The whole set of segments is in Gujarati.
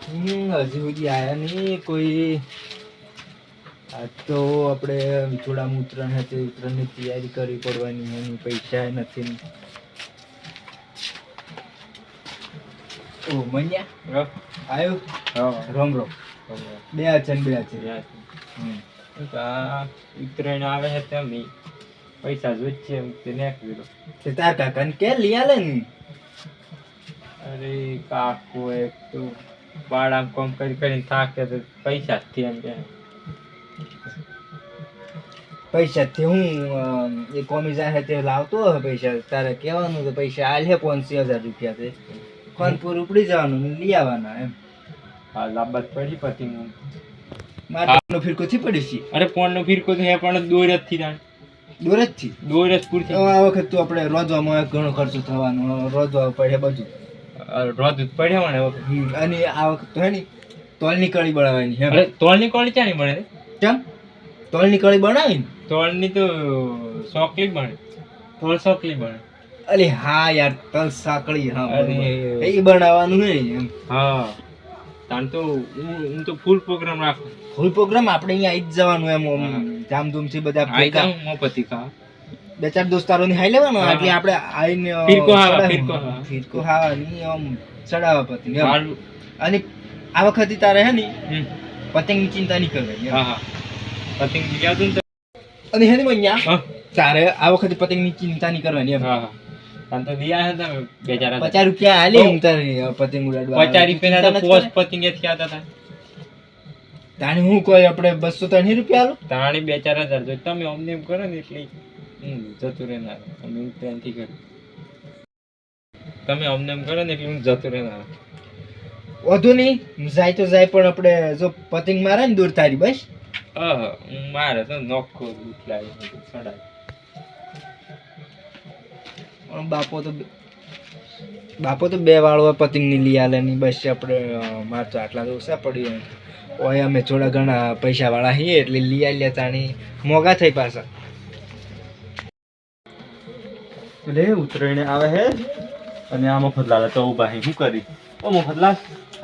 હજુ સુધી આયા નહીં કોઈ. આ તો આપણે વિછોડામાં ઉત્તરાયણ હતી, ઉત્તરાયણની તૈયારી કરવી પડવાની એની પૈસા નથી. ઓ મન્યા આવ્યો. રોમ રોમ. બે છે ને બે છે. ઉત્તરાયણ આવે છે તેમ નહીં પૈસા જોઈ છે એમ તે નાખી દો. તે તાર કાકાને કે લઈ આલે ને. અરે કાકો એક તો બાળામ કોમ કરી કરીને થાકે તો પૈસા જ થયા એમ કે પૈસાથી હું એ કોમી જાય તે લાવતો હોય પૈસા. તારે કહેવાનું તો પૈસા આલે 500,000 રૂપિયા છે. ખાનપુર ઉપડી જવાનું ને લઈ આવવાના એમ. આ લાબત પડી પતિ મારો ફિરકો થી પડી છે. અરે ફોન નો ફિરકો તો હે પણ દોર જ થી જાણ દોર જ થી પૂરતી. આ વખત તો આપણે રોજવામાં ઘણો ખર્ચો થવાનો. રોજવા પડે બધું રોજ પડ્યા મને અને આ વખત તો હે ને તોલની કળી બનાવવાની હે. અરે તોલની કોળી ક્યાં નહીં બને? કેમ? તોલની કળી બનાવી ને. તોલની તો સોકલી બને. તોલ સોકલી બને. અરે હા યાર, તલ સાંકળી. હા અરે એ બનાવવાનું હે એમ. હા તાન તો હું તો ફૂલ પ્રોગ્રામ રાખું. ફૂલ પ્રોગ્રામ આપણે અહીંયા આવી જ જવાનું એમ. ધામધૂમ થી બધા આઈ જાઉં મોપતિ ખા બે ચાર દોસ્તારો ની હાઈ લેવાનો. એટલે આપણે આઈને ફિરકો હાવા ની આમ ચડાવવા પતિ એમ. અને આ વખતે તારે હે ને પતંગની ચિંતા નહીં કરવાની. હા હા પતંગ લીધું ને અને હે ને મન્યા તારે આ વખતે પતંગની ચિંતા નહીં કરવાની એમ. હા હા તાન તો દિયા હતા બેચારા 50 રૂપિયા આલે હું તારે પતંગ ઉડાડવા. 50 રૂપિયા તો પોસ્ટ પતંગ એ થયા હતા. તાણે હું કોઈ આપણે 230 રૂપિયા આલો. તાણી 2-4 હજાર જો તમે અમને એમ કરો ને એટલે જતું રહેનાર. અમે ત્યાંથી કરી તમે અમને એમ કરો ને એટલે હું જતું રહેનાર. વધુ નહીં જાય તો જાય, પણ આપણે જો પતંગ મારે ને દૂર તારી બસ. મારે તો નોખો ઉઠલાય ચડાય. પણ બાપો તો 2 વાળો પતંગ ની લઈ આલે ની બસ. આપણે માર તો આટલા તો ઓછા પડી. ઓય અમે થોડા ઘણા પૈસા વાળા છીએ એટલે લઈ આલ્યા. તાણી મોંઘા થઈ પાછા. લે ઉતરાયણ આવે હે અને આ મફતલાલ તો ઉભા હે. શું કરી? ઓ મફતલાલ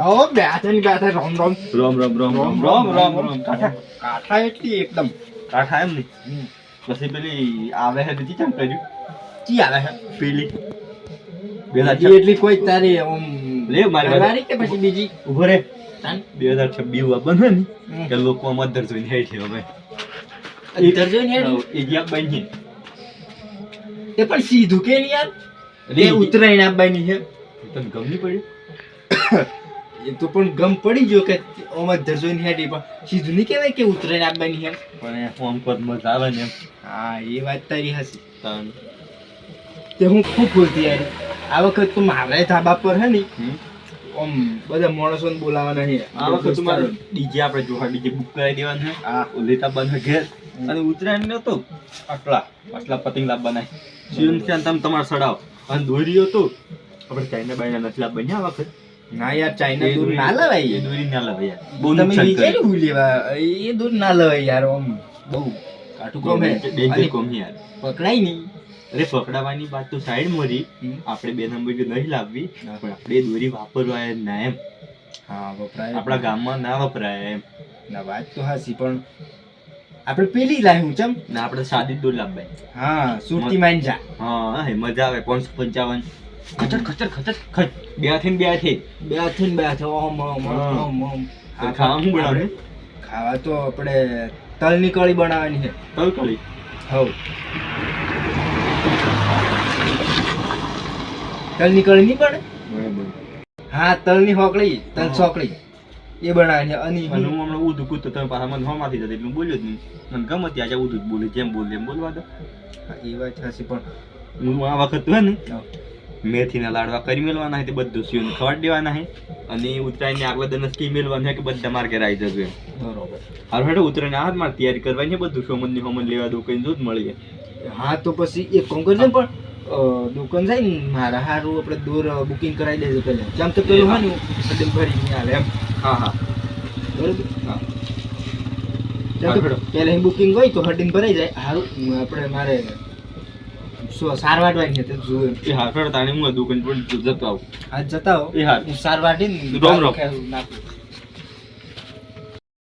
આવો બેઠા રોમ રોમ રોમ રોમ રોમ રોમ રોમ રોમ રોમ. કાઠા એટલી એકદમ કાઠા એમ નહીં. પછી પેલી આવે હે દીધી કેમ કર્યું? ચી આવે છે પેલી એટલી કોઈ તારી લે મારી કે પછી બીજી ઉભો રે. 2026 બને ને કે લોકો મધર જોઈને હેઠ છે. અમે ઇધર જોઈને એ જ્યાં બની એ પણ સીધું કે નહીં યાર. એ ઉતરાયણ આપવાની છે. તને ગમ નહીં પડ્યું? એ તો પણ ગમ પડી ગયો કે મધર જોઈને હેડી. પણ સીધું નહીં કહેવાય કે ઉતરાયણ આપવાની છે. પણ એ ફોર્મ પર મજા આવે ને એમ. હા એ વાત તારી હસી. તાન તે હું ખૂબ ખુલતી યાર. આ વખત તો મારા ધાબા પર હે ને આમ બધા માણસોને બોલાવાના છે. આ વખત તમારે ડીજે આપણે જોવા ડીજે બુક કરાવી દેવાનું છે. આ લેતા બંધ ઘેર અને ઉતરાયણ ને તો આટલા પતંગ લાવવાના. સીએમ તમે તમારે સડાવ અને દોરીઓ તો આપણે ચાઇના બાઈના નથી લાવવાની આ વખત. ના યાર, ચાઇના દૂર ના લવાય. એ દોરી ના લવાય યાર. બહુ તમે નુકસાન કરે. વિચાર્યું હું લેવા? એ દૂર ના લવાય યાર. આમ બહુ કાઠું કોમ હે. ડેન્જર કોમ યાર. પકડાય નહીં. અરે પકડાવાની વાત તો સાઈડ મોરી. આપણે 2 નંબર જો નહીં લાવવી પણ આપણે દોરી વાપરવા ના એમ. હા વપરાય. આપણા ગામમાં ના વપરાય એમ. ના વાત તો હાસી, પણ આપણે પેલી લાવી હું ચમ ના આપણે સાદી દોરી લાવવાની. હા સુરતી માઈન જા. હા હે મજા આવે. 555 ખચર ખચર ખચર ખચ. બે હાથે બે ઓમ ઓમ ઓમ ઓમ. ખાવા શું બનાવે? ખાવા તો આપણે તલની કળી બનાવવાની છે. તલ કળી? હવ તલની કળી નહીં પડે? હા તલની હોકળી, તલ સોકળી એ બનાવવાની. અને હું હમણાં ઊંધું કૂદતો તમે પાછા મને હોમાંથી જતા એટલે બોલ્યો જ નહીં. મને ગમે ત્યાં આજે ઊંધું જ બોલે. જેમ બોલે એમ બોલવા દો. એ વાત હાસી, પણ હું આ વખત હે ને મેથીના લાડવા કરી મેળવાના છે. તે બધું સીઓને ખવાડી દેવાના છે. અને ઉત્તરાયણને આગલા દિવસ કી મેળવાનું છે કે બધા માર્કે આવી જશે. બરોબર. હારું હેડો ઉત્તરાયણ હાથ માર તૈયારી કરવાની છે. બધું સોમનની હોમન લેવા દો કઈ જો જ મળી જાય. હા તો પછી એક કોમ કરજો પણ દુકાન જાય ને મારા હારું આપણે દોર બુકિંગ કરાવી દેજો પહેલા. જેમ તો પેલું હોય ને સડન ભરી નહીં હાલે એમ. હા હા બરોબર. હા પહેલા બુકિંગ હોય તો હડીને ભરાઈ જાય. હારું આપણે મારે સાર વાટવાની હતી જુએ એ હાર ફેર તાણી હું દુકાન પર જતો આવું આજ જતા હો એ હાર હું સાર વાટીને રોમ રોમ. નાખું